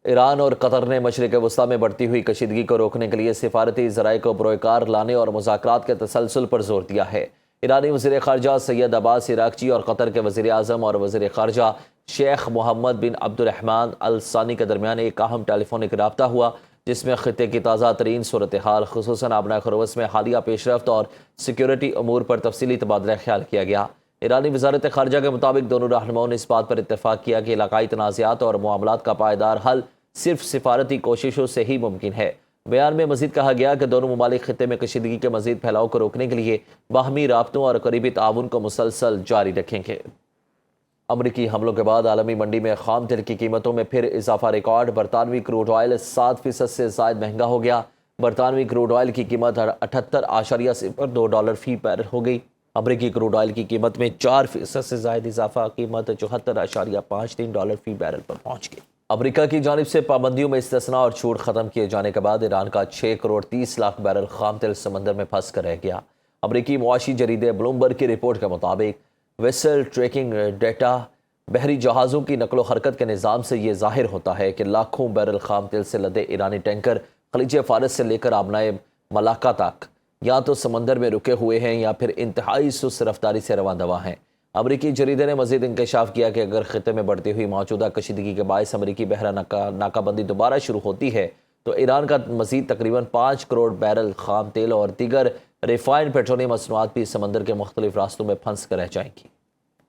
ایران اور قطر نے مشرق وسطیٰ میں بڑھتی ہوئی کشیدگی کو روکنے کے لیے سفارتی ذرائع کو بروئے کار لانے اور مذاکرات کے تسلسل پر زور دیا ہے۔ ایرانی وزیر خارجہ سید عباس عراقچی اور قطر کے وزیر اعظم اور وزیر خارجہ شیخ محمد بن عبد الرحمن ال ثانی کے درمیان ایک اہم ٹیلی فونک رابطہ ہوا، جس میں خطے کی تازہ ترین صورتحال، خصوصاً آبنائے خروس میں حالیہ پیش رفت اور سیکیورٹی امور پر تفصیلی تبادلہ خیال کیا گیا۔ ایرانی وزارت خارجہ کے مطابق دونوں رہنماؤں نے اس بات پر اتفاق کیا کہ علاقائی تنازعات اور معاملات کا پائیدار حل صرف سفارتی کوششوں سے ہی ممکن ہے۔ بیان میں مزید کہا گیا کہ دونوں ممالک خطے میں کشیدگی کے مزید پھیلاؤ کو روکنے کے لیے باہمی رابطوں اور قریبی تعاون کو مسلسل جاری رکھیں گے۔ امریکی حملوں کے بعد عالمی منڈی میں خام تیل کی قیمتوں میں پھر اضافہ ریکارڈ، برطانوی کروڈ آئل 7% سے زائد مہنگا ہو گیا۔ برطانوی کروڈ آئل کی قیمت $78.02 فی بیرل ہو گئی۔ امریکی کروڈ آئل کی قیمت میں 4% سے زائد اضافہ، قیمت $74.53 فی بیرل پر پہنچ گئی۔ امریکہ کی جانب سے پابندیوں میں استثناء اور چھوٹ ختم کیے جانے کے بعد ایران کا 6.30 کروڑ بیرل خام تیل سمندر میں پھنس کر رہ گیا۔ امریکی معاشی جریدے بلومبرگ کی رپورٹ کے مطابق ویسل ٹریکنگ ڈیٹا بحری جہازوں کی نقل و حرکت کے نظام سے یہ ظاہر ہوتا ہے کہ لاکھوں بیرل خام تیل سے لدے ایرانی ٹینکر خلیج فارس سے لے کر آبنائے ملاکا تک یا تو سمندر میں رکے ہوئے ہیں یا پھر انتہائی سست رفتاری سے رواں دواں ہیں۔ امریکی جریدے نے مزید انکشاف کیا کہ اگر خطے میں بڑھتی ہوئی موجودہ کشیدگی کے باعث امریکی بحرہ ناکہ بندی دوبارہ شروع ہوتی ہے تو ایران کا مزید تقریباً 5 کروڑ بیرل خام تیل اور دیگر ریفائنڈ پیٹرولیم مصنوعات بھی سمندر کے مختلف راستوں میں پھنس کر رہ جائیں گی۔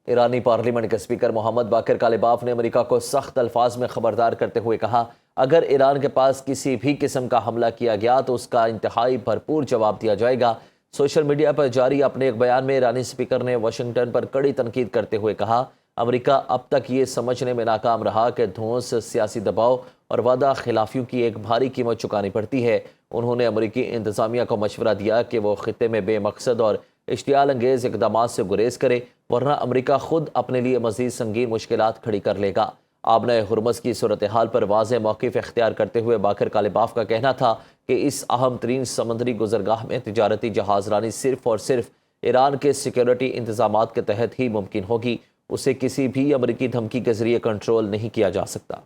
ایرانی پارلیمنٹ کے اسپیکر محمد باقر کالباف نے امریکہ کو سخت الفاظ میں خبردار کرتے ہوئے کہا، اگر ایران کے پاس کسی بھی قسم کا حملہ کیا گیا تو اس کا انتہائی بھرپور جواب دیا جائے گا۔ سوشل میڈیا پر جاری اپنے ایک بیان میں ایرانی اسپیکر نے واشنگٹن پر کڑی تنقید کرتے ہوئے کہا، امریکہ اب تک یہ سمجھنے میں ناکام رہا کہ دھونس، سیاسی دباؤ اور وعدہ خلافیوں کی ایک بھاری قیمت چکانی پڑتی ہے۔ انہوں نے امریکی انتظامیہ کو مشورہ دیا کہ وہ خطے میں بے مقصد اور اشتعال انگیز اقدامات سے گریز کرے، ورنہ امریکہ خود اپنے لیے مزید سنگین مشکلات کھڑی کر لے گا۔ آبنائے ہرمز کی صورتحال پر واضح موقف اختیار کرتے ہوئے باقر کالباف کا کہنا تھا کہ اس اہم ترین سمندری گزرگاہ میں تجارتی جہاز رانی صرف اور صرف ایران کے سیکیورٹی انتظامات کے تحت ہی ممکن ہوگی، اسے کسی بھی امریکی دھمکی کے ذریعے کنٹرول نہیں کیا جا سکتا۔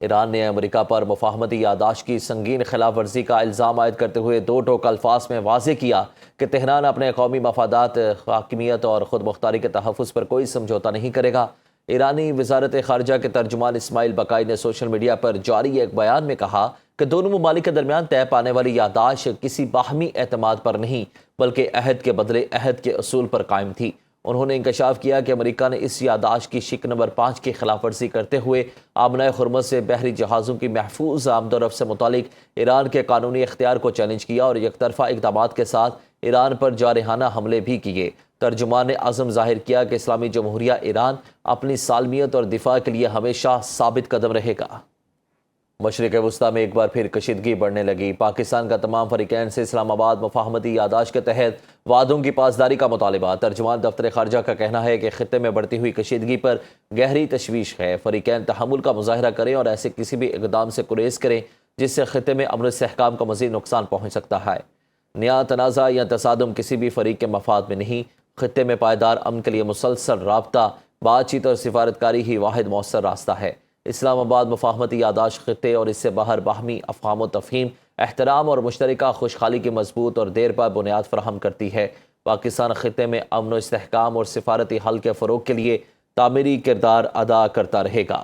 ایران نے امریکہ پر مفاہمتی یادداشت کی سنگین خلاف ورزی کا الزام عائد کرتے ہوئے دو ٹوک الفاظ میں واضح کیا کہ تہران اپنے قومی مفادات، حاکمیت اور خود مختاری کے تحفظ پر کوئی سمجھوتہ نہیں کرے گا۔ ایرانی وزارت خارجہ کے ترجمان اسماعیل بقائی نے سوشل میڈیا پر جاری ایک بیان میں کہا کہ دونوں ممالک کے درمیان طے پانے والی یادداشت کسی باہمی اعتماد پر نہیں بلکہ عہد کے بدلے عہد کے اصول پر قائم تھی۔ انہوں نے انکشاف کیا کہ امریکہ نے اس یادداشت کی شق نمبر 5 کی خلاف ورزی کرتے ہوئے آبنائے ہرمز سے بحری جہازوں کی محفوظ آمد و رفت سے متعلق ایران کے قانونی اختیار کو چیلنج کیا اور یک طرفہ اقدامات کے ساتھ ایران پر جارحانہ حملے بھی کیے۔ ترجمان نے عزم ظاہر کیا کہ اسلامی جمہوریہ ایران اپنی سالمیت اور دفاع کے لیے ہمیشہ ثابت قدم رہے گا۔ مشرق وسطیٰ میں ایک بار پھر کشیدگی بڑھنے لگی۔ پاکستان کا تمام فریقین سے اسلام آباد مفاہمتی یادداشت کے تحت وعدوں کی پاسداری کا مطالبہ۔ ترجمان دفتر خارجہ کا کہنا ہے کہ خطے میں بڑھتی ہوئی کشیدگی پر گہری تشویش ہے۔ فریقین تحمل کا مظاہرہ کریں اور ایسے کسی بھی اقدام سے گریز کریں جس سے خطے میں امن و استحکام کو مزید نقصان پہنچ سکتا ہے۔ نیا تنازع یا تصادم کسی بھی فریق کے مفاد میں نہیں۔ خطے میں پائیدار امن کے لیے مسلسل رابطہ، بات چیت اور سفارتکاری ہی واحد مؤثر راستہ ہے۔ اسلام آباد مفاہمتی یادداشت خطے اور اس سے باہر باہمی افہام و تفہیم، احترام اور مشترکہ خوشحالی کی مضبوط اور دیر پا بنیاد فراہم کرتی ہے۔ پاکستان خطے میں امن و استحکام اور سفارتی حل کے فروغ کے لیے تعمیری کردار ادا کرتا رہے گا۔